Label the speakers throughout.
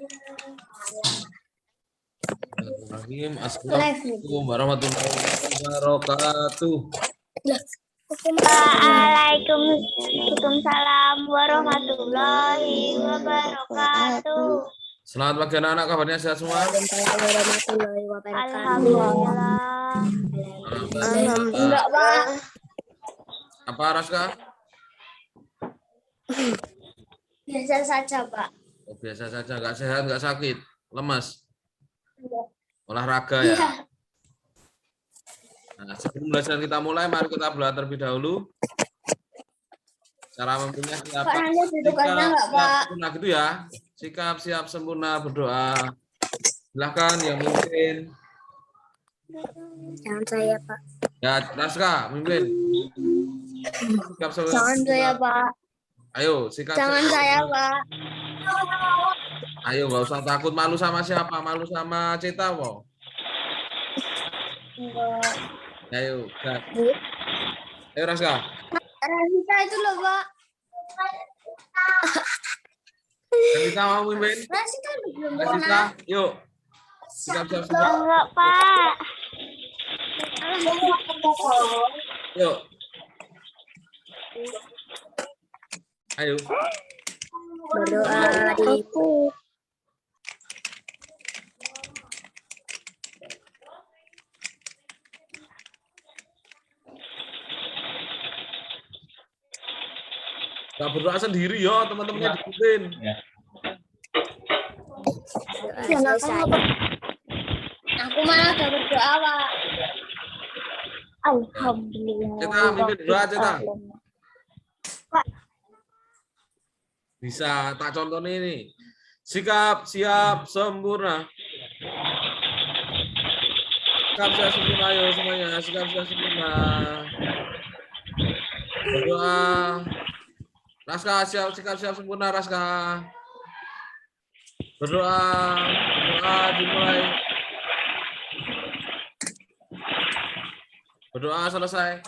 Speaker 1: Bismillahirrahmanirrahim. Assalamualaikum warahmatullahi wabarakatuh.
Speaker 2: Waalaikumsalam warahmatullahi wabarakatuh.
Speaker 1: Selamat pagi anak-anak, kabarnya sehat semua?
Speaker 3: Warahmatullahi wabarakatuh.
Speaker 2: Alhamdulillah.
Speaker 1: Alhamdulillah.
Speaker 3: Pak.
Speaker 1: Apa Raska?
Speaker 3: Biasa saja, Pak.
Speaker 1: Oh, biasa saja, nggak sehat, nggak sakit, lemas. Olahraga ya. Nah, sebelum belajar kita mulai, mari kita belajar terlebih dahulu. Cara mempunyai siapa?
Speaker 3: Pak, nanti dudukannya nggak, Pak?
Speaker 1: Sempurna gitu ya. Sikap siap sempurna berdoa. Silahkan yang mimpin.
Speaker 3: Jangan saya, Pak.
Speaker 1: Ya, Raska, mimpin. Sikap sempurna.
Speaker 3: Jangan saya, Pak.
Speaker 1: Ayo, sikap.
Speaker 3: Jangan saya, Pak.
Speaker 1: Ayo, nggak usah takut. Malu sama siapa? Malu sama Cita, Wo?
Speaker 3: Enggak.
Speaker 1: Ayo, gas. Ayo, Raska.
Speaker 3: Rasita itu loh, Pak.
Speaker 1: Rasita mau mimpin?
Speaker 3: Rasita belum
Speaker 1: Rasita,
Speaker 3: pernah.
Speaker 1: yuk. Sikap siap sempurna.
Speaker 2: Enggak, Pak.
Speaker 1: Yuk. Ayo.
Speaker 3: Berdoa di
Speaker 1: Gak berdoa sendiri ya, teman-temannya diikutin.
Speaker 3: selesai. Aku malah udah berdoa, Pak.
Speaker 2: Alhamdulillah.
Speaker 1: Cita, mimpin doa, Cita. Bisa, tak contoh ini. Sikap siap sempurna. Sikap siap sempurna, ayo semuanya. Sikap siap sempurna. Berdoa. Raska, sikap siap sempurna, Raska. Berdoa. Berdoa dimulai. Berdoa selesai.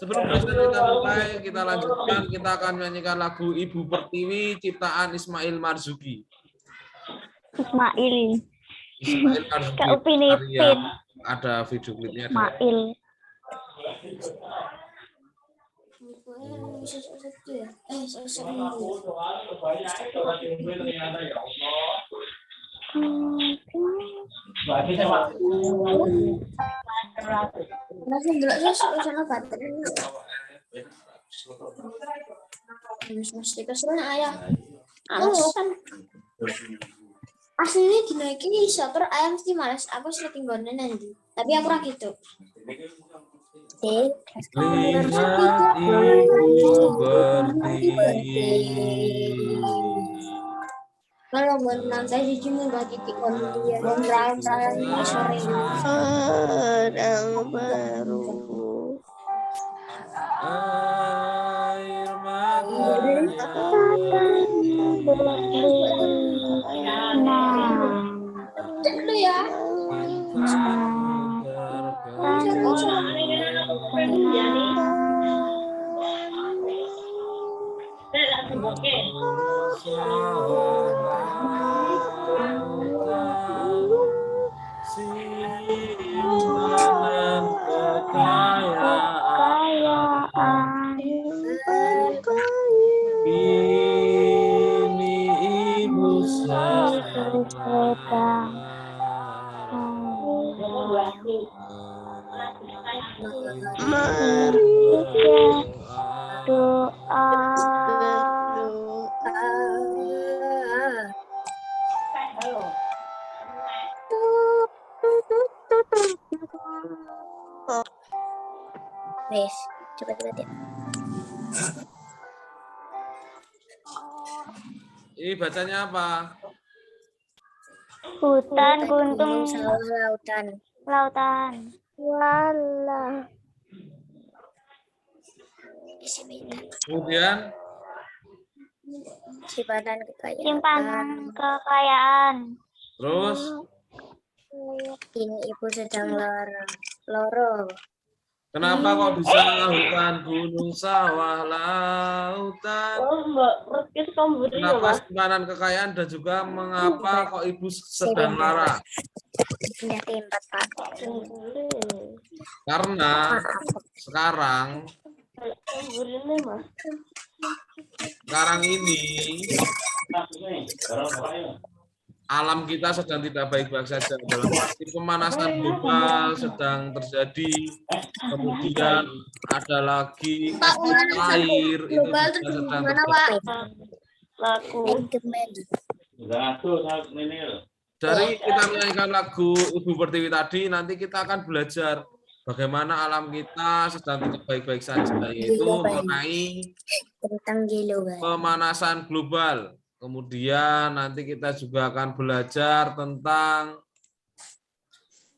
Speaker 1: Sebelum belajar kita mulai, kita lanjutkan. Kita akan menyanyikan lagu Ibu Pertiwi ciptaan Ismail Marzuki.
Speaker 2: Ismail.
Speaker 1: Ismail Marzuki.
Speaker 2: Kak Upin Ipin.
Speaker 1: Karya, ada video klipnya.
Speaker 2: Ismail.
Speaker 3: Masih dulu sana baterai. Mesti kesulitan ayah. Alasan. Aslinya dinaikin iso terus ayah mesti males. Aku sudah tinggalnya nanti. Tapi aku rak gitu.
Speaker 1: Lihat Ibu Pertiwi.
Speaker 3: Kalau buat nanti cici mau gak titik dia dan terakhir sore
Speaker 4: Yang baru
Speaker 1: Air mata
Speaker 3: dulu ya.
Speaker 1: Simpanan kekayaan ini ibu sedang
Speaker 4: mari
Speaker 2: Doa.
Speaker 3: Wes, coba.
Speaker 1: Ini bacanya apa?
Speaker 2: Hutan, gunung,
Speaker 3: sawah, lautan.
Speaker 2: lautan.
Speaker 4: walah
Speaker 1: Kemudian
Speaker 3: Simpanan kekayaan.
Speaker 2: Simpanan kekayaan.
Speaker 1: terus
Speaker 3: Ini ibu sedang loro.
Speaker 1: Kenapa kok bisa hutan, gunung, sawah, lautan? Kenapa simpanan kekayaan dan juga mengapa kok ibu sedang lara?
Speaker 4: Udah tempat, Pak.
Speaker 1: Karena sekarang ini alam kita sedang tidak baik-baik saja. Dalam arti pemanasan global sedang terjadi, kemudian ada lagi air itu juga sedang terjadi. Dari kita menyanyikan lagu Ibu Pertiwi tadi, nanti kita akan belajar bagaimana alam kita sedang tidak baik-baik saja, yaitu mengenai
Speaker 4: Tentang global.
Speaker 1: pemanasan global. Kemudian nanti kita juga akan belajar tentang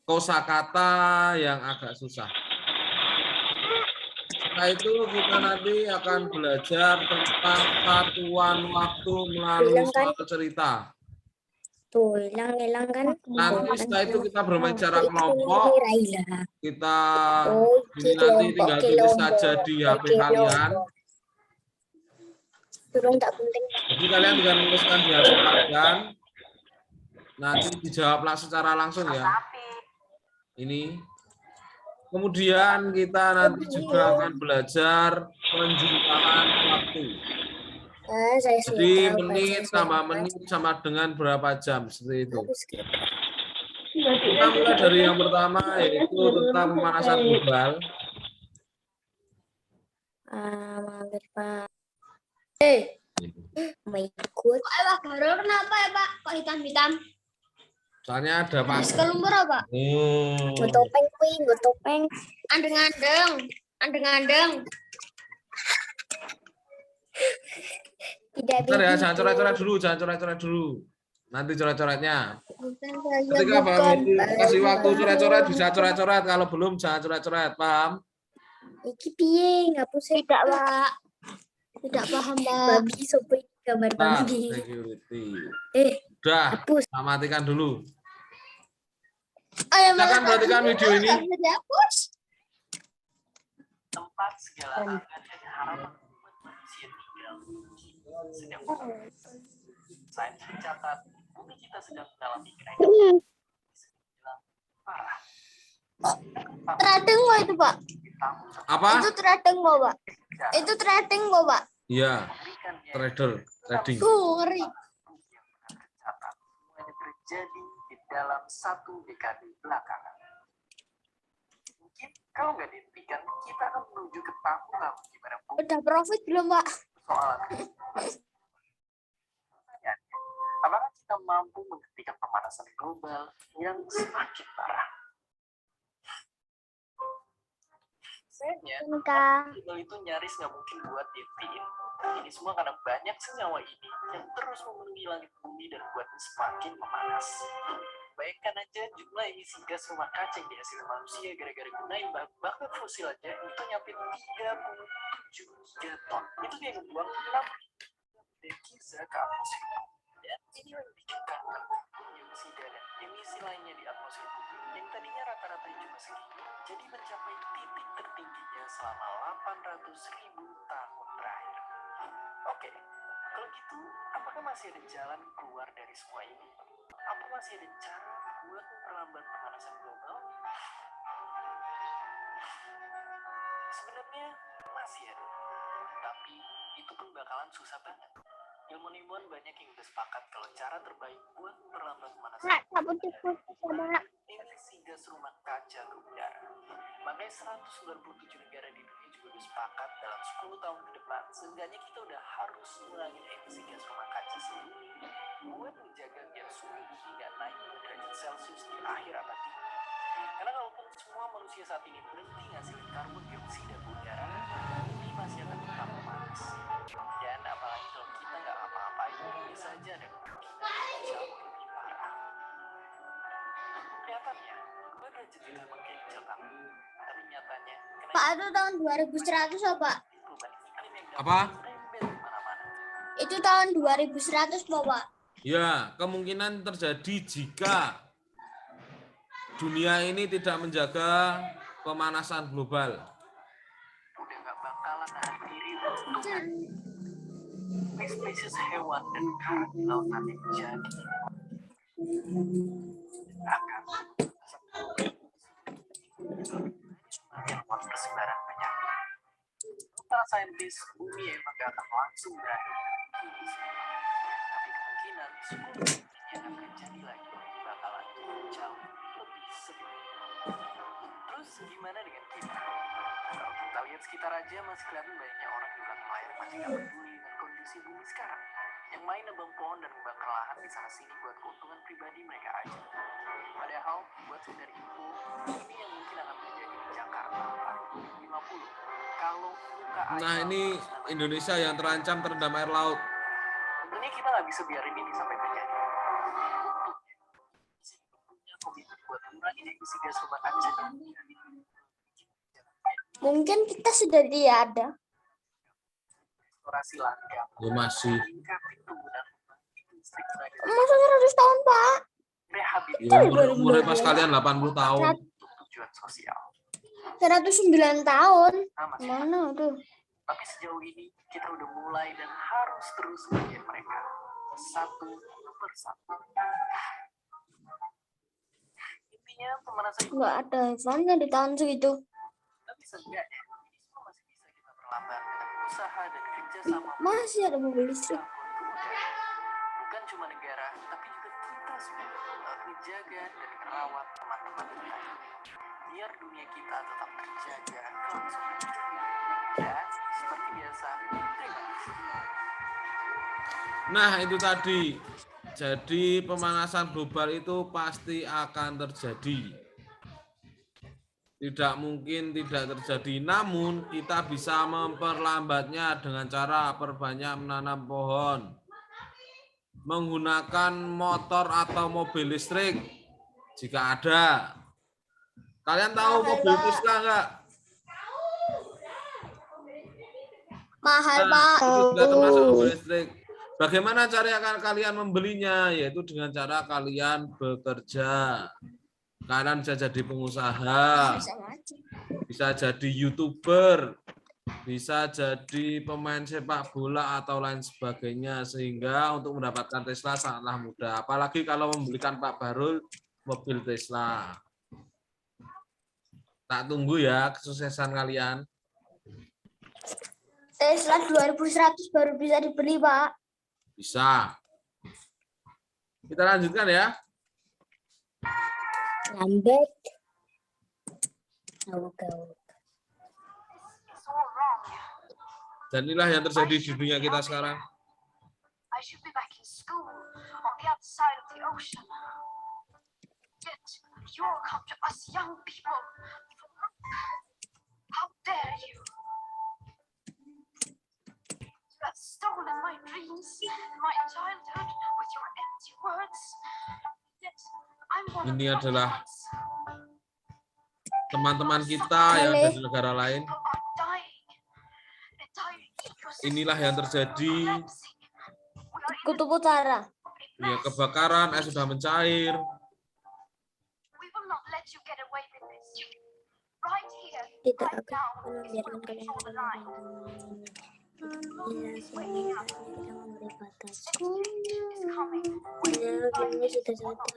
Speaker 1: kosakata yang agak susah. Setelah itu kita nanti akan belajar tentang satuan waktu melalui suatu cerita.
Speaker 4: Tuh, hilang kan?
Speaker 1: Nanti setelah itu kita bermain secara kelompok. Kita ini nanti tinggal tulis saja di HP kalian.
Speaker 4: Turun tak penting.
Speaker 1: Jadi kalian tinggal menuliskan di HP kalian. Nanti dijawablah secara langsung ya. Ini. Kemudian kita nanti juga akan belajar penjumlahan waktu. Jadi menit tambah menit sama dengan berapa jam seperti itu. Kita mulai dari yang pertama yaitu tentang pemanasan global.
Speaker 4: Mampir, Pak.
Speaker 3: Pak, baru kenapa ya Pak? Kok hitam-hitam?
Speaker 1: Soalnya ada pas.
Speaker 3: Kelumpur apa?
Speaker 4: Gue topeng.
Speaker 3: Andeng-andeng.
Speaker 4: Tidak
Speaker 1: Bentar ya, jangan coret-coret dulu. Nanti coret-coretnya. Ketika Bang kasih waktu coret-coret, bisa coret-coret. Kalau belum, jangan coret-coret. Paham?
Speaker 4: Iki piye ngapus
Speaker 3: Tidak, Pak. Tidak paham, Pak.
Speaker 4: babi sopo gambar
Speaker 1: Nah,
Speaker 4: babi.
Speaker 1: security.
Speaker 4: Udah,
Speaker 1: Udah, kita matikan dulu.
Speaker 3: Ayo,
Speaker 1: Silakan perhatikan video ini.
Speaker 5: Tempat segala angan dan harapan umat manusia tinggal sedang berubah. Sains mencatat bumi kita sedang mengalami kenaikan parah.
Speaker 3: Trading kok itu, Pak?
Speaker 1: Apa?
Speaker 3: Itu trading kok, Pak? Itu trading kok, Pak?
Speaker 1: Iya, trading.
Speaker 3: Ngeri.
Speaker 5: Semuanya terjadi di dalam 1 dekade belakangan. Mungkin kalau nggak dihentikan, kita akan menuju ke tahun di mana bumi
Speaker 3: Udah profit belum, Pak?
Speaker 5: soalan. Pertanyaannya, apakah kita mampu menghentikan pemanasan global yang semakin parah? Sayangnya, global itu nyaris nggak mungkin buat dihentikan. Ini semua karena banyak senyawa ini yang terus memenuhi langit bumi dan buatnya semakin memanas. Bayangkan aja jumlah emisi gas rumah kaca yang dihasilkan manusia gara-gara gunain bahan bakar fosil aja itu nyampe 37 gigaton. Itu dia yang membuang 6 dekiza ke atmosfer. Dan ini yang bikin karbon dioksida dan emisi lainnya di atmosfer bumi yang tadinya rata-rata cuma segini jadi mencapai titik tertingginya selama 800.000 tahun terakhir. Oke, kalau gitu apakah masih ada jalan keluar dari semua ini? Apa masih ada cara buat memperlambat pemanasan global? Sebenarnya masih ada, tapi itu pun bakalan susah banget. Ilmuwan banyak yang udah sepakat kalau cara terbaik buat memperlambat pemanasan emisi gas rumah kaca ke udara. Makanya 197 negara di dunia juga udah sepakat dalam 10 tahun ke depan, seenggaknya kita udah harus ngurangin emisi gas rumah kaca sendiri buat menjaga biar suhu bumi nggak naik 2 derajat Celcius di akhir abad ini. Karena kalaupun semua manusia saat ini berhenti ngasilin karbon dioksida ke udara, bumi masih akan tetap panas. Dan apalagi kalau kita nggak ngapa-ngapain, bisa aja ada kemungkinan jauh lebih parah. Kelihatannya, gue udah jadi makin jatah. Tapi nyatanya,
Speaker 3: Pak, itu tahun 2100 apa, Pak?
Speaker 5: perubahan iklim yang
Speaker 1: Apa?
Speaker 5: nempel di mana-mana.
Speaker 3: Itu tahun 2100, Pak.
Speaker 1: Ya, kemungkinan terjadi jika dunia ini tidak menjaga pemanasan global.
Speaker 5: malah nahan diri untuk spesies hewan dan karang di lautan yang jadi akan yang persebaran penyakit. Para saintis, bumi emang gak akan langsung berakhir. Tapi kemungkinan suku ini akan terjadi lagi bakalan jauh lebih sering. Terus gimana dengan kita? Kalau kita lihat sekitar aja masih kelihatan banyaknya orang di belakang layar masih gak peduli dengan kondisi bumi sekarang. Yang main nebang pohon dan membakar lahan di sana sini buat keuntungan pribadi mereka aja. Padahal buat sekedar info, ini yang mungkin akan terjadi di Jakarta 2050. Kalau muka air
Speaker 1: Nah, ini Indonesia yang terancam terendam air laut.
Speaker 5: tentunya kita nggak bisa biarin ini sampai terjadi. Punya komitmen buat mengurangi emisi gas rumah kaca.
Speaker 3: Mungkin kita sudah tiada.
Speaker 5: Eksplorasi langgam.
Speaker 1: Ya masih.
Speaker 5: Meningkatin penggunaan listrik tenaga
Speaker 3: Masa 100 tahun, Pak?
Speaker 5: rehabilitasi
Speaker 1: Ya, umurnya pas kalian 80 tahun.
Speaker 5: untuk tujuan sosial.
Speaker 3: 109 tahun.
Speaker 5: Nah, masih
Speaker 3: Mana tuh?
Speaker 5: tapi sejauh ini kita udah mulai dan harus terus menjadi mereka satu persatu. Intinya pemanasan
Speaker 3: Nggak ada hewannya di tahun segitu.
Speaker 5: tapi seenggaknya ini semua masih bisa kita perlambat dengan usaha dan kerjasama
Speaker 3: Masih ada mobil listrik.
Speaker 5: tahun kemudian. Bukan cuma negara, tapi juga kita semua harus menjaga dan merawat teman-teman kita biar dunia kita tetap terjaga kelangsungan hidup. Ya, seperti biasa, terima kasih.
Speaker 1: Nah, itu tadi. Jadi pemanasan global itu pasti akan terjadi. Tidak mungkin tidak terjadi, namun kita bisa memperlambatnya dengan cara perbanyak menanam pohon, menggunakan motor atau mobil listrik jika ada. Kalian tahu mobil Tesla enggak?
Speaker 3: Mahal,
Speaker 1: Nah,
Speaker 3: Pak.
Speaker 1: itu juga termasuk mobil listrik. Bagaimana cara kalian membelinya? Yaitu dengan cara kalian bekerja. Kalian bisa jadi pengusaha, bisa jadi YouTuber, bisa jadi pemain sepak bola atau lain sebagainya, sehingga untuk mendapatkan Tesla sangatlah mudah. Apalagi kalau membelikan Pak Bahrul mobil Tesla. Tak tunggu ya kesuksesan kalian.
Speaker 3: Tesla 2100 baru bisa dibeli, Pak.
Speaker 1: Bisa. Kita lanjutkan ya.
Speaker 4: Lambat. Awak-awak.
Speaker 1: Dan inilah yang terjadi di dunia kita sekarang.
Speaker 6: I should be back in school on the other side of the ocean. Yet you all come to us young people. How dare you? You have stolen my dreams, my childhood with your empty words. Yet I'm one of
Speaker 1: Ini
Speaker 6: the
Speaker 1: adalah
Speaker 6: ones.
Speaker 1: teman-teman kita yang ada di negara lain.
Speaker 6: People are dying. Entire ecosystems
Speaker 1: Inilah yang terjadi.
Speaker 6: collapsing. We are in
Speaker 3: Kutub Utara.
Speaker 1: Ya, kebakaran, es sudah mencair.
Speaker 6: We will not let you get away with this. Right here,
Speaker 4: Tidak
Speaker 6: right
Speaker 4: akan
Speaker 6: now,
Speaker 4: pernah
Speaker 6: we
Speaker 4: membiarkan
Speaker 6: will
Speaker 4: kalian
Speaker 6: draw the line.
Speaker 4: Bila saya tidak memberi batas.
Speaker 6: Is coming.
Speaker 4: Bila kami sudah sadar.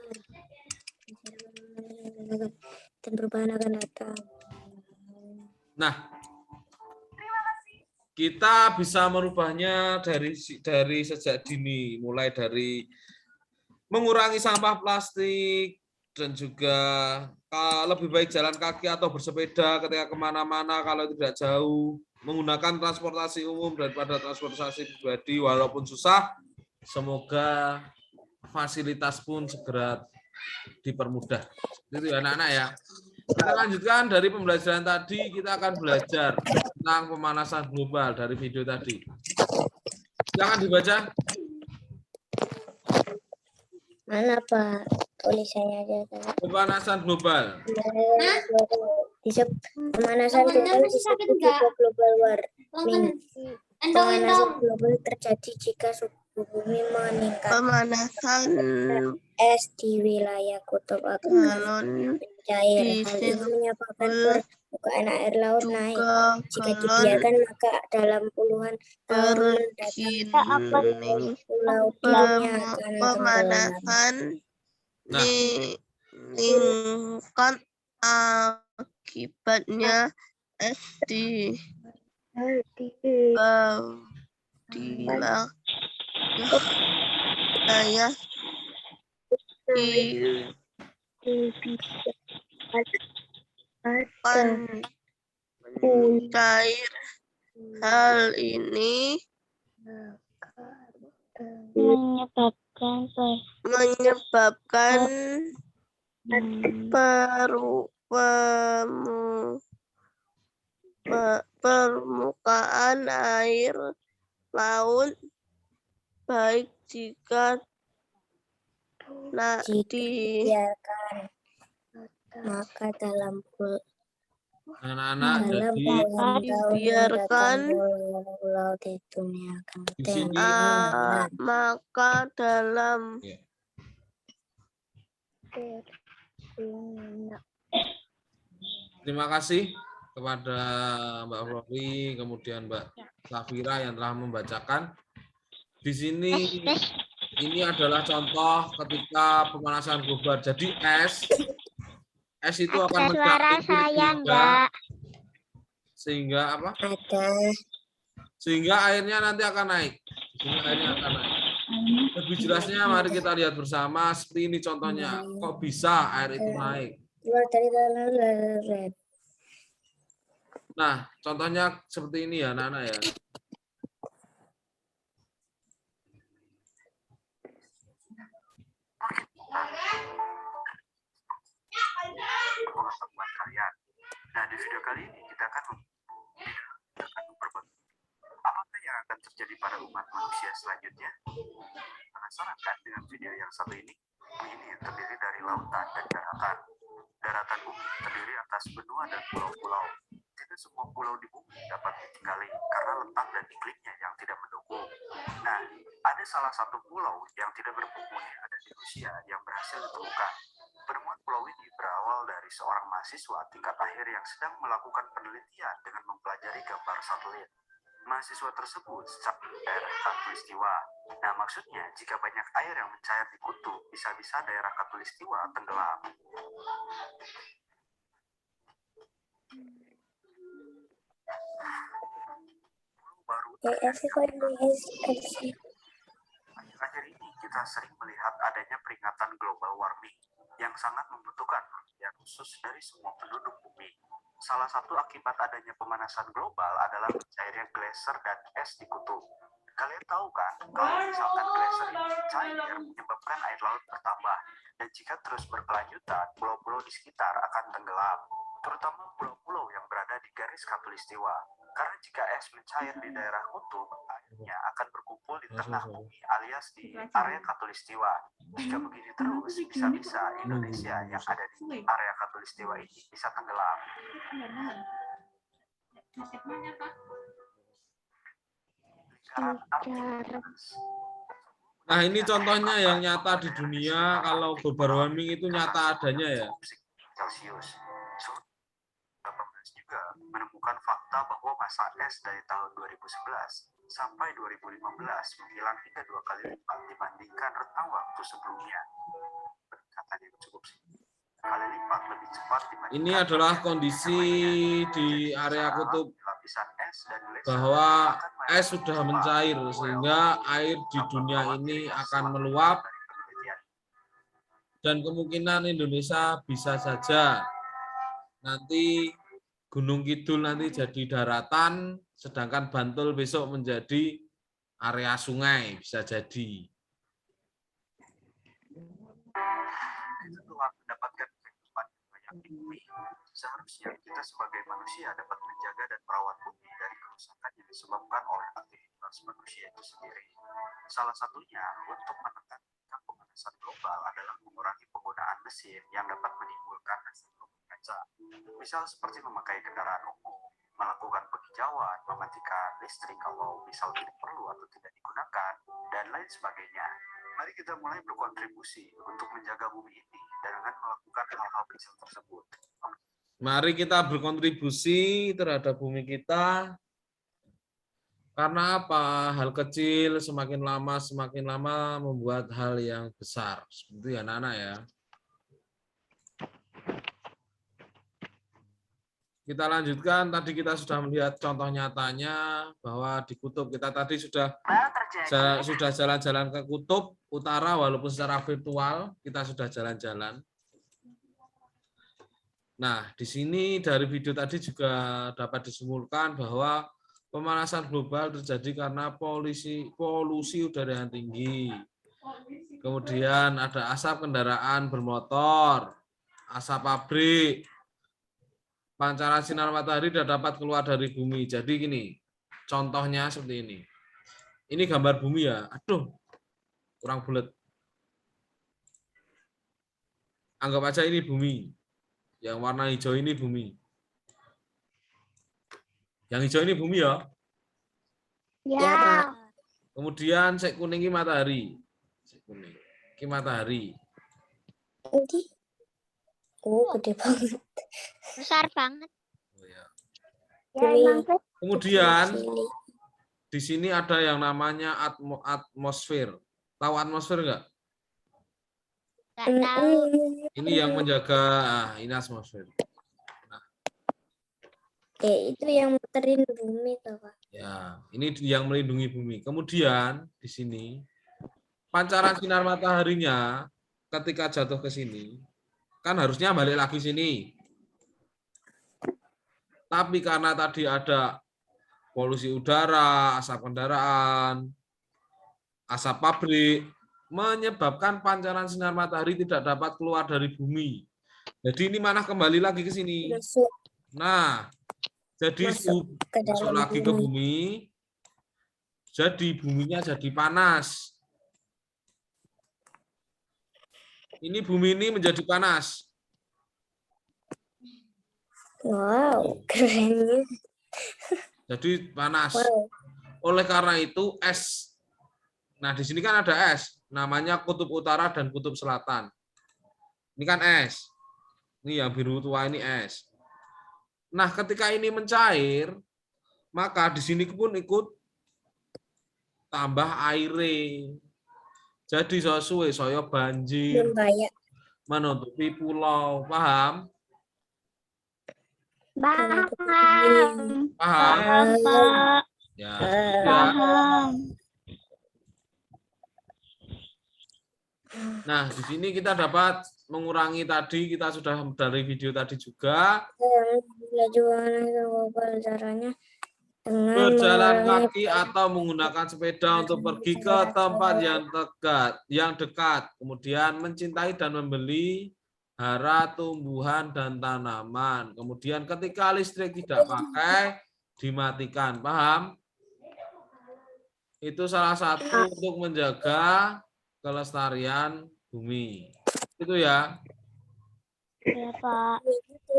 Speaker 4: Dan perubahan akan datang.
Speaker 1: Nah, kita bisa merubahnya dari sejak dini, mulai dari mengurangi sampah plastik dan juga lebih baik jalan kaki atau bersepeda ketika kemana-mana kalau tidak jauh, menggunakan transportasi umum daripada transportasi pribadi walaupun susah. Semoga fasilitas pun segera dipermudah. Itu ya anak-anak ya. Kita lanjutkan dari pembelajaran tadi, kita akan belajar tentang pemanasan global dari video tadi. Silakan dibaca.
Speaker 4: Mana Pak? Tulisannya aja.
Speaker 1: Pemanasan global.
Speaker 4: Pemanasan global disebut juga global warming. Pemanasan global terjadi jika bumi meningkat.
Speaker 7: Pemanasan
Speaker 4: Es di wilayah kutub akan
Speaker 7: galon
Speaker 4: mencair. Hal ini menyebabkan permukaan air laut naik.
Speaker 7: juga
Speaker 4: Jika
Speaker 7: galon
Speaker 4: dibiarkan, maka dalam puluhan tahun mendatang
Speaker 7: berkini.
Speaker 4: pulau di dunia akan tenggelam.
Speaker 7: Pemanasan
Speaker 1: Nah.
Speaker 7: meningkat akibatnya es di wilayah akan mencair. Hal ini menyebabkan permukaan air laut baik jika
Speaker 4: dibiarkan, maka dalam
Speaker 1: Anak-anak, jadi
Speaker 4: puluhan tahun
Speaker 7: dibiarkan,
Speaker 4: mendatang pulau di dunia akan
Speaker 1: di sini
Speaker 4: tenggelam.
Speaker 7: maka dalam
Speaker 1: terima kasih kepada Mbak Flori, kemudian Mbak Safira yang telah membacakan. Di sini ini adalah contoh ketika pemanasan global. Jadi es itu akan mencair sehingga apa? Sehingga airnya nanti akan naik. Lebih jelasnya mari kita lihat bersama. Seperti ini contohnya. Kok bisa air itu naik? Nah, contohnya seperti ini ya, anak-anak ya.
Speaker 5: Nah, di video kali ini kita akan berbagi apakah yang akan terjadi pada umat manusia selanjutnya. Penasaran kan dengan video yang satu ini? Bumi ini terdiri dari lautan dan daratan. Daratan bumi terdiri atas benua dan pulau-pulau. Tidak semua pulau di bumi dapat ditinggali karena letak dan iklimnya yang tidak mendukung. Nah, ada salah satu pulau yang tidak berpenghuni ada di Rusia yang berhasil ditemukan. Penemuan pulau ini berawal dari seorang mahasiswa tingkat akhir yang sedang melakukan penelitian dengan mempelajari gambar satelit. Mahasiswa tersebut daerah Khatulistiwa. Nah, maksudnya jika banyak air yang mencair di kutub, bisa-bisa daerah Khatulistiwa tenggelam. Baru akhir-akhir ini kita sering melihat adanya peringatan global warming yang sangat membutuhkan perhatian khusus dari semua penduduk bumi. Salah satu akibat adanya pemanasan global adalah mencairnya glacier dan es di kutub. Kalian tahu kan, kalau misalkan glacier ini mencair menyebabkan air laut bertambah, dan jika terus berkelanjutan, pulau-pulau di sekitar akan tenggelam, terutama pulau-pulau yang berada di garis khatulistiwa. Karena jika es mencair di daerah kutub, airnya akan berkumpul di tengah bumi alias di area khatulistiwa. Jika begini terus, bisa-bisa Indonesia yang ada di area khatulistiwa ini bisa tenggelam.
Speaker 1: Nah, ini contohnya yang nyata di dunia. Kalau global warming itu nyata adanya ya.
Speaker 5: Celsius. Juga menemukan fakta bahwa masa es dari tahun 2011 sampai 2015 menghilang hingga 2 kali lipat dibandingkan rentang waktu sebelumnya. Peningkatan yang cukup kali lipat lebih cepat dibandingkan. Ini adalah kondisi di area kutub
Speaker 1: bahwa es sudah mencair sehingga air di dunia ini akan meluap dan kemungkinan Indonesia bisa saja nanti Gunung Kidul nanti jadi daratan, sedangkan Bantul besok menjadi area sungai, bisa jadi.
Speaker 5: Kita telah mendapatkan kehidupan yang banyak di bumi. Seharusnya kita sebagai manusia dapat menjaga dan merawat bumi dari kerusakan yang disebabkan oleh aktivitas manusia itu sendiri. Salah satunya untuk menekan pemanasan global adalah mengurangi penggunaan mesin yang dapat menimbulkan efek kaca. Misal seperti memakai kendaraan umum, melakukan penghijauan, mematikan listrik kalau misal tidak perlu atau tidak digunakan, dan lain sebagainya. Mari kita mulai berkontribusi untuk menjaga bumi ini dengan melakukan hal-hal kecil tersebut.
Speaker 1: Mari kita berkontribusi terhadap bumi kita. Karena apa? Hal kecil semakin lama membuat hal yang besar. Seperti itu ya anak-anak ya. Kita lanjutkan, tadi kita sudah melihat contoh nyatanya bahwa di kutub kita tadi sudah jalan-jalan ke kutub utara walaupun secara virtual kita sudah jalan-jalan. Nah, di sini dari video tadi juga dapat disimpulkan bahwa pemanasan global terjadi karena polusi udara yang tinggi. Kemudian ada asap kendaraan bermotor, asap pabrik. Pancaran sinar matahari tidak dapat keluar dari bumi. Jadi gini, contohnya seperti ini. Ini gambar bumi ya. Aduh, kurang bulat. Anggap aja ini bumi. Yang warna hijau ini bumi. Yang hijau ini bumi ya.
Speaker 2: Ya.
Speaker 1: Kemudian sek kuning ini matahari. Sek kuning. Ini matahari.
Speaker 4: Nanti. Oh, gede banget.
Speaker 2: Besar banget.
Speaker 1: Oh, ya.
Speaker 2: Ya,
Speaker 1: Kemudian di sini ada yang namanya atmosfer. Tahu atmosfer enggak?
Speaker 2: Nggak tahu.
Speaker 1: Ini yang menjaga, ini atmosfer.
Speaker 4: Itu yang muterin bumi tuh, Pak.
Speaker 1: Ya, ini yang melindungi bumi. Kemudian di sini pancaran sinar mataharinya ketika jatuh ke sini kan harusnya balik lagi sini. Tapi karena tadi ada polusi udara, asap kendaraan, asap pabrik, menyebabkan pancaran sinar matahari tidak dapat keluar dari bumi. Jadi ini mana kembali lagi ke sini.
Speaker 4: Masuk
Speaker 1: Nah, jadi
Speaker 4: Masuk
Speaker 1: masuk lagi ke bumi, jadi buminya jadi panas. Ini bumi ini menjadi panas.
Speaker 4: Wow, kerennya.
Speaker 1: Jadi panas.
Speaker 4: Wow.
Speaker 1: Oleh karena itu es. Nah, di sini kan ada es. Namanya kutub utara dan kutub selatan. Ini kan es. Ini yang biru tua ini es. Nah, ketika ini mencair, maka di sini pun ikut tambah aire. Jadi sesuai saya banjir
Speaker 4: Bahaya.
Speaker 1: menutupi pulau. Paham?
Speaker 2: Paham.
Speaker 1: Paham?
Speaker 2: Paham, Pak.
Speaker 1: Ya.
Speaker 2: Paham.
Speaker 1: Nah, di sini kita dapat mengurangi tadi, kita sudah dari video tadi juga.
Speaker 4: Caranya
Speaker 1: Berjalan kaki atau menggunakan sepeda untuk pergi ke tempat yang dekat. Kemudian mencintai dan membeli hara tumbuhan dan tanaman. Kemudian ketika listrik tidak pakai, dimatikan. Paham? Itu salah satu untuk menjaga kelestarian bumi. Itu ya.
Speaker 2: Ya, Pak.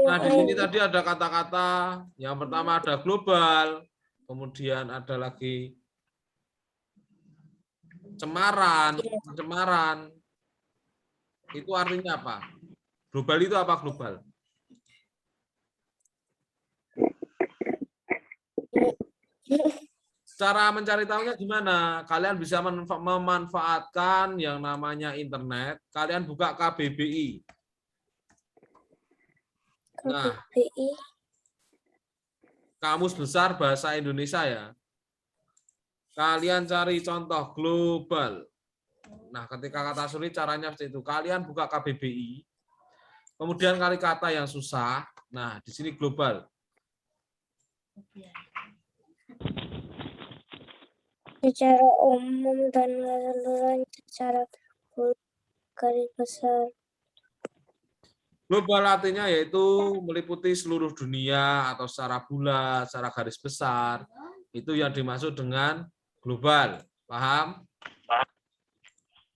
Speaker 1: Nah, di sini tadi ada kata-kata. Yang pertama ada global, kemudian ada lagi pencemaran. Itu artinya apa? Global itu apa global? Cara mencari tahunya gimana? Kalian bisa memanfaatkan yang namanya internet. Kalian buka KBBI. Nah, Kamus Besar Bahasa Indonesia ya. Kalian cari contoh global. Nah, ketika kata sulit caranya seperti itu. Kalian buka KBBI. Kemudian kali kata yang susah. Nah, di sini global.
Speaker 4: Secara umum dan keseluruhan secara garis besar.
Speaker 1: Global artinya yaitu meliputi seluruh dunia atau secara bulat, secara garis besar. Itu yang dimaksud dengan global. Paham?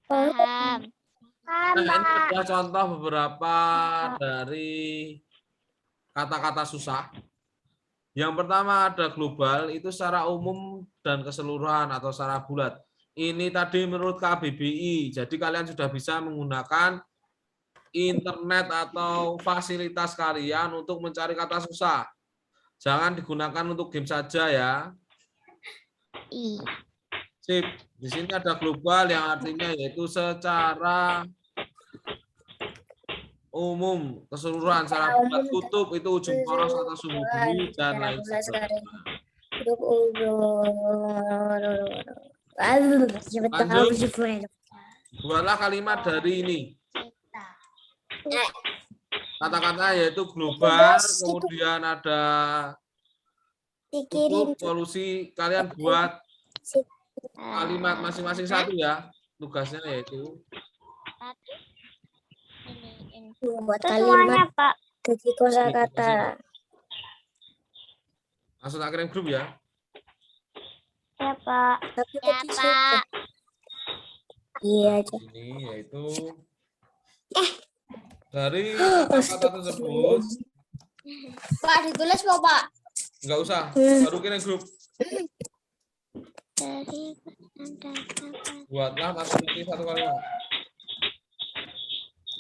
Speaker 2: Paham.
Speaker 1: Nah, ini adalah contoh beberapa dari kata-kata susah. Yang pertama ada global, itu secara umum dan keseluruhan atau secara bulat. Ini tadi menurut KBBI. Jadi kalian sudah bisa menggunakan internet atau fasilitas kalian untuk mencari kata susah. Jangan digunakan untuk game saja ya. Sip. Di sini ada global yang artinya yaitu secara umum, keseluruhan, secara bulat kutub itu ujung poros atau sumbu bumi dan lain sebagainya. Buatlah kalimat dari ini. Kata-kata yaitu global, kemudian ada kutub, polusi. Kalian buat kalimat masing-masing satu ya. Tugasnya yaitu
Speaker 4: Buat
Speaker 2: Semuanya,
Speaker 4: kalimat
Speaker 2: Pak.
Speaker 4: dari kosakata.
Speaker 1: langsung tak kirim grup ya.
Speaker 2: Ya, Pak.
Speaker 4: Tapi
Speaker 2: Ya,
Speaker 4: tadi
Speaker 2: Pak.
Speaker 4: Iya aja.
Speaker 1: Ini yaitu dari kata-kata tersebut.
Speaker 3: Pak, ditulis Pak.
Speaker 1: Enggak usah, baru kirim grup.
Speaker 2: Dari
Speaker 1: Buatlah masing-masing satu kalimat.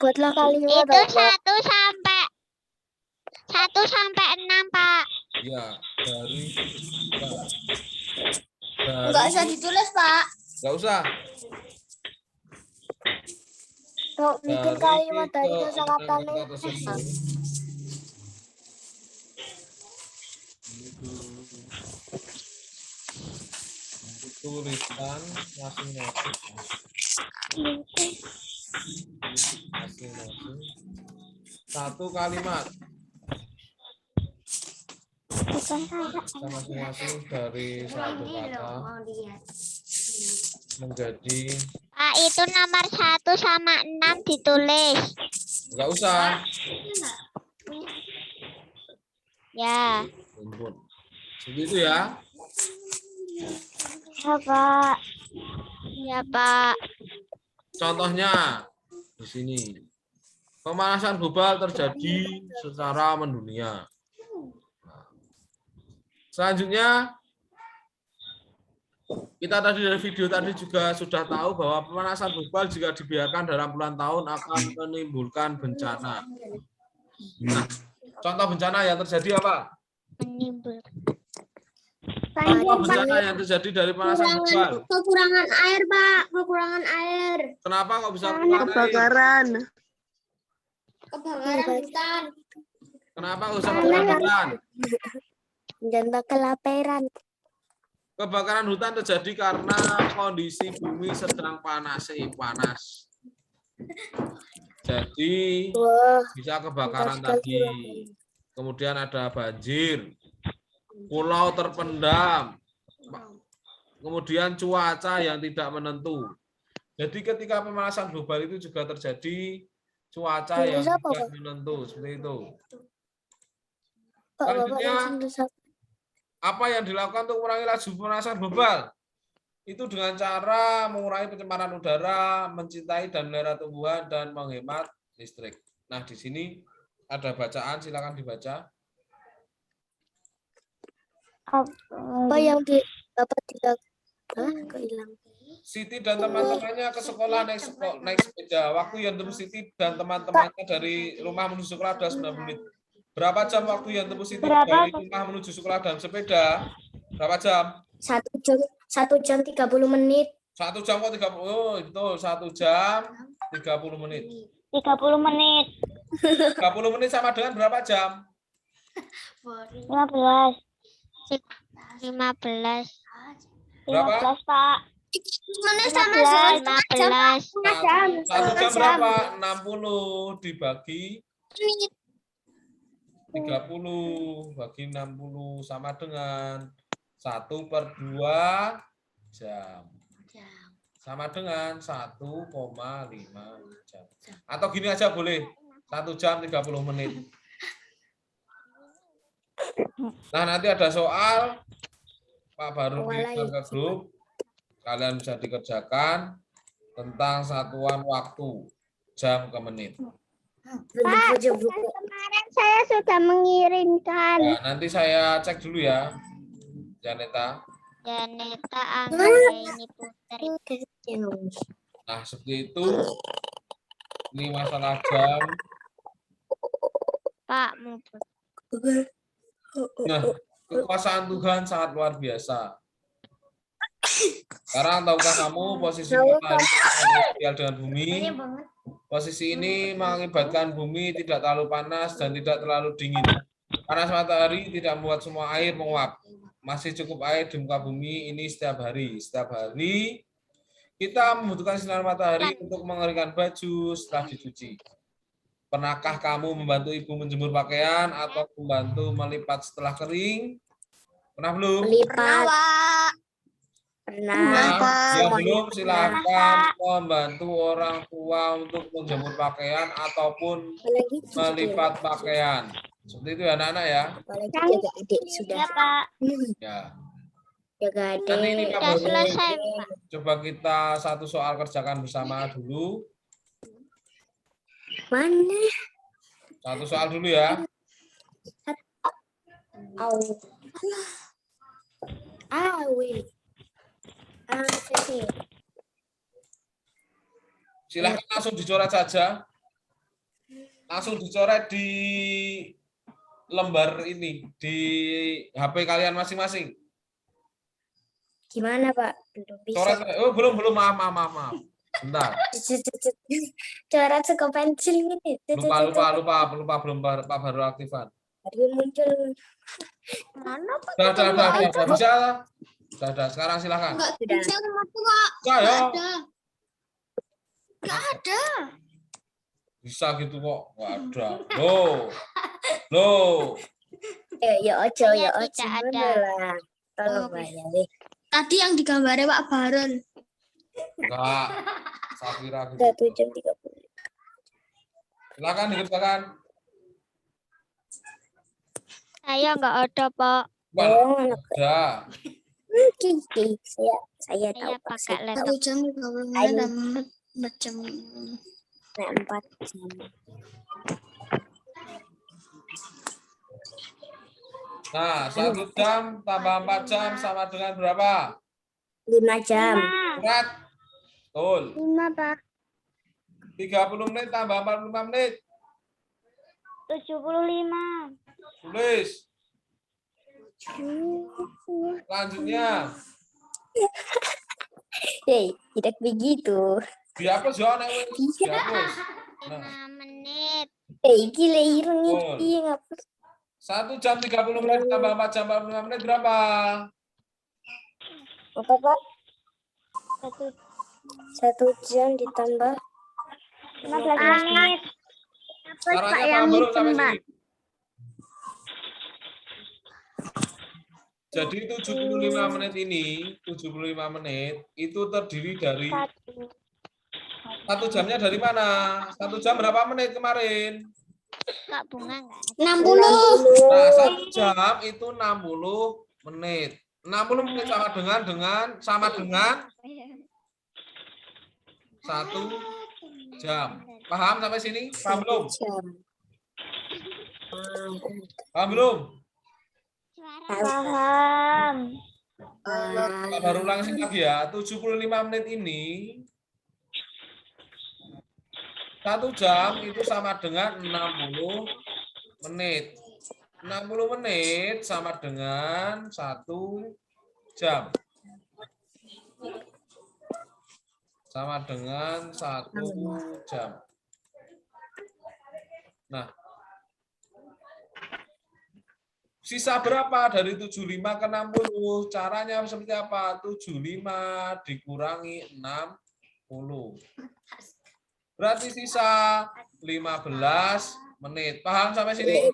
Speaker 4: Buatlah kalimat
Speaker 2: itu
Speaker 4: apa?
Speaker 2: 1 sampai 6, Pak.
Speaker 1: Ya, dari
Speaker 3: Enggak usah ditulis, Pak.
Speaker 1: Enggak usah.
Speaker 4: Mau bikin kalimat dari kosakata
Speaker 1: kata tersebut. Tulisan masing-masing. Masing-masing. Satu kalimat. Masing-masing dari satu kata menjadi.
Speaker 2: Pak, itu nomor 1 sama 6 ditulis.
Speaker 1: Enggak usah.
Speaker 2: Ya.
Speaker 1: Ampun. Segitu ya.
Speaker 2: Ya, Pak. Ya, Pak.
Speaker 1: Contohnya di sini. Pemanasan global terjadi secara mendunia. Selanjutnya, kita tadi dari video tadi juga sudah tahu bahwa pemanasan global jika dibiarkan dalam puluhan tahun akan menimbulkan bencana. Nah, contoh bencana yang terjadi apa? Apa bencana yang terjadi dari pemanasan global?
Speaker 3: Kekurangan air, Pak. Kekurangan air.
Speaker 1: Kenapa kok bisa kekurangan air?
Speaker 7: Kebakaran.
Speaker 3: Kebakaran hutan.
Speaker 1: Kenapa kok bisa kebakaran hutan?
Speaker 4: Dan kelaparan.
Speaker 1: Kebakaran hutan terjadi karena kondisi bumi sedang panas. Jadi
Speaker 4: Wah,
Speaker 1: bisa kebakaran
Speaker 4: pintar
Speaker 1: tadi. Kemudian ada banjir, pulau terpendam, kemudian cuaca yang tidak menentu. Jadi ketika pemanasan global itu juga terjadi cuaca yang tidak menentu seperti itu. Selanjutnya, apa yang dilakukan untuk mengurangi laju pemanasan global? Itu dengan cara mengurangi pencemaran udara, mencintai dan melihara tumbuhan, dan menghemat listrik. Nah, di sini ada bacaan, silakan dibaca.
Speaker 4: apa yang dapat tidak kehilang?
Speaker 1: Siti dan teman-temannya ke sekolah naik sepeda. Waktu yang tempuh Siti dan teman-temannya dari rumah menuju sekolah adalah 90 menit. Berapa jam waktu yang tempuh Siti dari rumah menuju sekolah dan sepeda? Berapa jam?
Speaker 4: 1 jam 30 menit.
Speaker 1: 1 jam kok 30. Oh, betul, 1 jam 30 menit.
Speaker 2: 30 menit.
Speaker 1: 30 menit sama dengan berapa jam?
Speaker 2: 15. 15.
Speaker 1: Berapa?
Speaker 2: 15, Pak.
Speaker 3: Menit sama
Speaker 2: 15.
Speaker 1: 1 jam berapa? 60 dibagi 30 bagi 60 sama dengan 1/2 jam. Sama dengan 1,5 jam. Atau gini aja boleh. 1 jam 30 menit. Nah, nanti ada soal. Pak baru kirim ke grup. Kalian bisa dikerjakan tentang satuan waktu. Jam ke menit.
Speaker 2: Kemarin saya sudah mengirimkan.
Speaker 1: Nah, nanti saya cek dulu ya, Janeta.
Speaker 2: Janeta, Anggraini, Putri.
Speaker 1: Nah, seperti itu. Ini masalah jam.
Speaker 2: Pak Mubut.
Speaker 1: Nah, kekuasaan Tuhan sangat luar biasa. Sekarang tahukah kamu posisi matahari ideal dengan bumi? Posisi ini mengakibatkan bumi tidak terlalu panas dan tidak terlalu dingin. Panas matahari tidak membuat semua air menguap. Masih cukup air di muka bumi ini setiap hari. Setiap hari kita membutuhkan sinar matahari untuk mengeringkan baju setelah dicuci. Pernahkah kamu membantu ibu menjemur pakaian atau membantu melipat setelah kering? Pernah belum?
Speaker 3: Lipat.
Speaker 1: Nah,
Speaker 3: Pernah.
Speaker 1: yang belum silakan membantu orang tua untuk menjemur pakaian ataupun
Speaker 3: Apalagi cicil.
Speaker 1: melipat pakaian. Seperti itu ya anak-anak ya.
Speaker 3: Apalagi jaga adik sudah.
Speaker 2: Ya, Pak.
Speaker 1: Ya.
Speaker 3: Jaga
Speaker 1: Nanti ini
Speaker 3: adik.
Speaker 2: Sudah selesai, Pak.
Speaker 1: coba kita satu soal kerjakan bersama dulu.
Speaker 3: Mana?
Speaker 1: Satu soal dulu ya.
Speaker 3: Au. Awe.
Speaker 1: Silahkan langsung dicoret saja. Langsung dicoret di lembar ini, di HP kalian masing-masing.
Speaker 3: Gimana, Pak? Belum bisa.
Speaker 1: Coret, oh belum, maaf. Bentar.
Speaker 3: Coret suka pensil ini.
Speaker 1: Lupa, belum Pak baru aktifan.
Speaker 3: Dia muncul. Mana, Pak?
Speaker 1: Sudah bisa. Sudah, sekarang silakan.
Speaker 3: Sudah.
Speaker 1: Saya.
Speaker 3: Nggak ada.
Speaker 1: Bisa gitu kok. Nggak ada. Loh.
Speaker 3: Ya ojo.
Speaker 2: Tidak ada.
Speaker 3: Lah. Tolong lah ya.
Speaker 4: Tadi yang digambarnya Pak Baron.
Speaker 1: Enggak. Saya kira gitu.
Speaker 3: 1 jam 30.
Speaker 1: Silakan dikerjakan.
Speaker 2: Saya nggak ada, Pak.
Speaker 3: Oh,
Speaker 1: Ada.
Speaker 3: Oke. Saya tahu,
Speaker 2: Saya
Speaker 3: Pak.
Speaker 2: pakai
Speaker 3: Saya
Speaker 2: laptop.
Speaker 3: tahu.
Speaker 4: 1 jam 30 menit dan 4 jam.
Speaker 3: Nah, 4 jam.
Speaker 1: Nah, 1 jam tambah 4 jam sama dengan berapa?
Speaker 3: 5 jam.
Speaker 1: Berat. Betul.
Speaker 2: 5, Pak.
Speaker 1: 30 menit tambah 45 menit.
Speaker 2: 75.
Speaker 1: Tulis. Selanjutnya.
Speaker 3: Tidak begitu.
Speaker 1: Dihapus ya, anak. Dihapus. Nah,
Speaker 2: 5 menit.
Speaker 3: Gila ireng
Speaker 1: Betul.
Speaker 3: ini ngapus.
Speaker 1: 1 jam 30 menit tambah 4 jam 45 menit berapa?
Speaker 3: Apa, Pak?
Speaker 2: 1
Speaker 3: 1 jam ditambah
Speaker 2: 15 menit.
Speaker 1: Caranya paham belum sampai sini? Jadi 75 menit ini, 75 menit itu terdiri dari 1 jamnya dari mana? 1 jam berapa menit kemarin?
Speaker 2: Kak Bunga nggak?
Speaker 3: 60.
Speaker 1: Nah, 1 jam itu 60 menit. 60 menit sama dengan 1 jam. Paham sampai sini? Paham belum?
Speaker 3: Jam.
Speaker 1: Paham belum?
Speaker 2: Paham.
Speaker 1: Kita baru ulang lagi ya. 75 menit ini 1 jam itu sama dengan 60 menit. 60 menit sama dengan 1 jam. Sama dengan 1 jam. Nah, sisa berapa dari 75 ke 60? Caranya seperti apa? 75 dikurangi 60. Berarti sisa 15 menit. Paham sampai sini?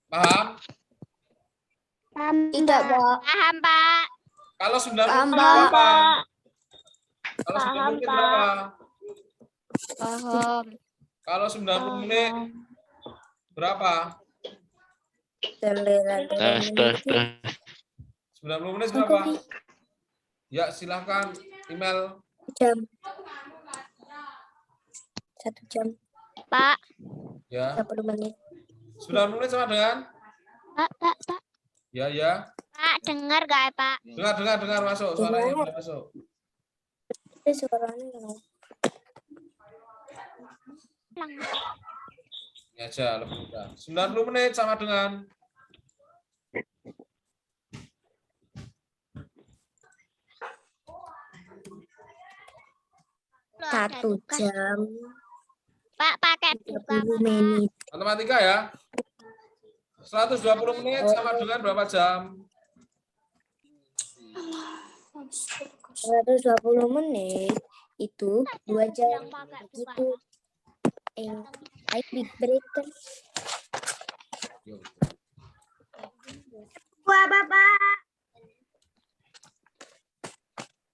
Speaker 3: Paham.
Speaker 1: Paham?
Speaker 3: Tidak, Pak.
Speaker 2: Paham, Pak.
Speaker 1: Kalau 90 menit
Speaker 2: Paham,
Speaker 1: berapa?
Speaker 2: Pak.
Speaker 1: Kalau 90
Speaker 2: Paham,
Speaker 1: menit
Speaker 2: Pak.
Speaker 1: berapa?
Speaker 2: Paham.
Speaker 1: Kalau 90 menit berapa? 90 menit berapa? Ya, silahkan email.
Speaker 3: Jam. 1 jam
Speaker 2: Pak.
Speaker 1: Ya.
Speaker 3: 30 menit.
Speaker 1: 90 menit sama dengan
Speaker 2: Pak.
Speaker 1: Ya.
Speaker 2: Pak, dengar gak Pak?
Speaker 1: Dengar masuk. Suaranya sudah masuk.
Speaker 4: Itu suaranya kenapa?
Speaker 1: Ini aja lebih mudah. 90 menit sama dengan
Speaker 2: Loh, ada
Speaker 4: 1
Speaker 2: tugas.
Speaker 4: jam
Speaker 2: Pak, pakai buka
Speaker 4: 30 menit.
Speaker 1: matematika ya. 120 menit sama dengan berapa jam?
Speaker 4: 120 menit itu 2 jam.
Speaker 2: Yang pakai buka.
Speaker 4: Gitu. I big breaker.
Speaker 3: Wah, Bapak.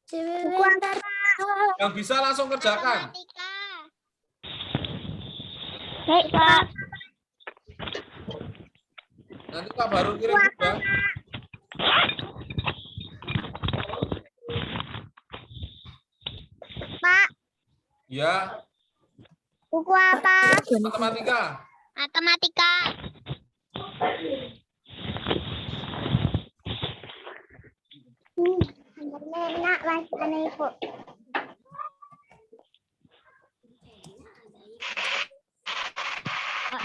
Speaker 4: Sebentar.
Speaker 1: Yang bisa langsung kerjakan.
Speaker 2: Matematika.
Speaker 3: Baik, Pak.
Speaker 1: Nanti Pak baru kirim juga.
Speaker 2: Pak,
Speaker 1: Ya,
Speaker 2: buku apa?
Speaker 1: matematika.
Speaker 2: Matematika. Enak rasanya Ibu.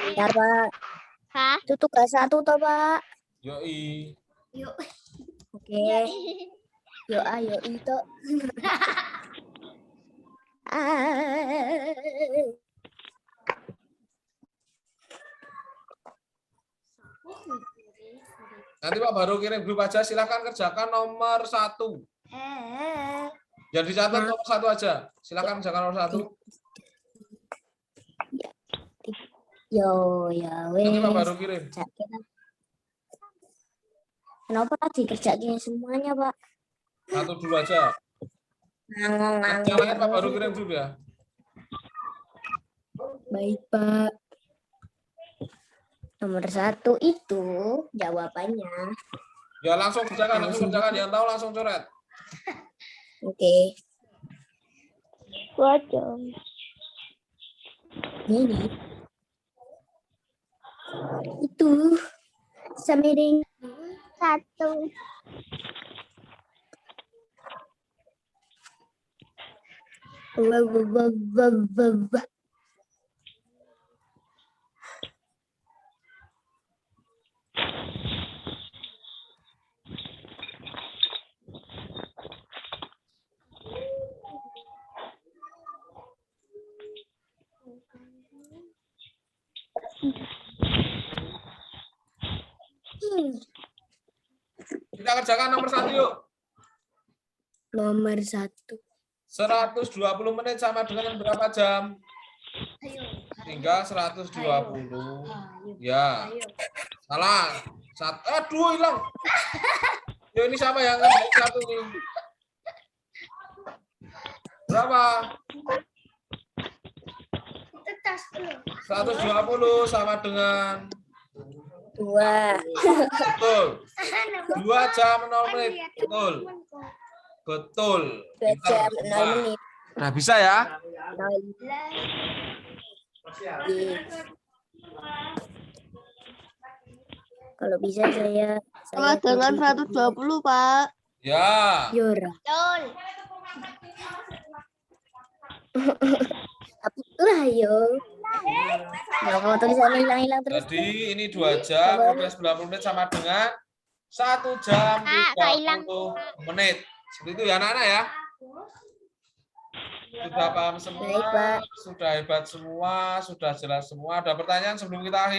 Speaker 4: Bentar, Pak.
Speaker 2: Hah?
Speaker 4: Itu tugas 1 toh, Pak.
Speaker 1: Yoi.
Speaker 4: Oke. Yo itu.
Speaker 1: Nanti Pak baru kirim grup aja. Silahkan kerjakan nomor 1. Yang dicatat nomor 1 aja. Silahkan kerjakan nomor 1.
Speaker 4: Ya
Speaker 1: Nanti Pak
Speaker 4: wes.
Speaker 1: baru kirim.
Speaker 4: Kenapa tadi kerjain semuanya, Pak?
Speaker 1: 1 dulu aja. Yang lain Pak baru kirim grup ya.
Speaker 4: Baik, Pak. Nomor 1 itu jawabannya.
Speaker 1: Ya langsung kerjakan. Yang tahu langsung coret.
Speaker 4: Oke.
Speaker 7: 2 jam.
Speaker 4: Ini. Itu. Samiring.
Speaker 2: 1.
Speaker 4: Wah.
Speaker 1: Kita kerjakan nomor 1 yuk.
Speaker 4: Nomor 1.
Speaker 1: 120 menit sama dengan berapa jam? Tinggal 120. Ya. Salah. Aduh, hilang. Yo, ini siapa yang ngerjain 1 nih? Berapa? 120 sama dengan
Speaker 4: 2.
Speaker 1: betul. 2 jam 0 menit. Betul.
Speaker 4: 2 jam 0 menit.
Speaker 1: Nah, bisa ya?
Speaker 4: Kalau bisa saya
Speaker 7: Sama dengan 120, Pak.
Speaker 1: Ya.
Speaker 4: Yora.
Speaker 2: Betul.
Speaker 4: Lah yo. Nggak mau tulisannya hilang-hilang terus.
Speaker 1: Jadi ini 2 jam 90 menit sama dengan 1 jam 30 menit. Seperti itu ya anak-anak ya. Sudah paham semua,
Speaker 4: Baik, Pak.
Speaker 1: sudah hebat semua, sudah jelas semua. Ada pertanyaan sebelum kita akhiri?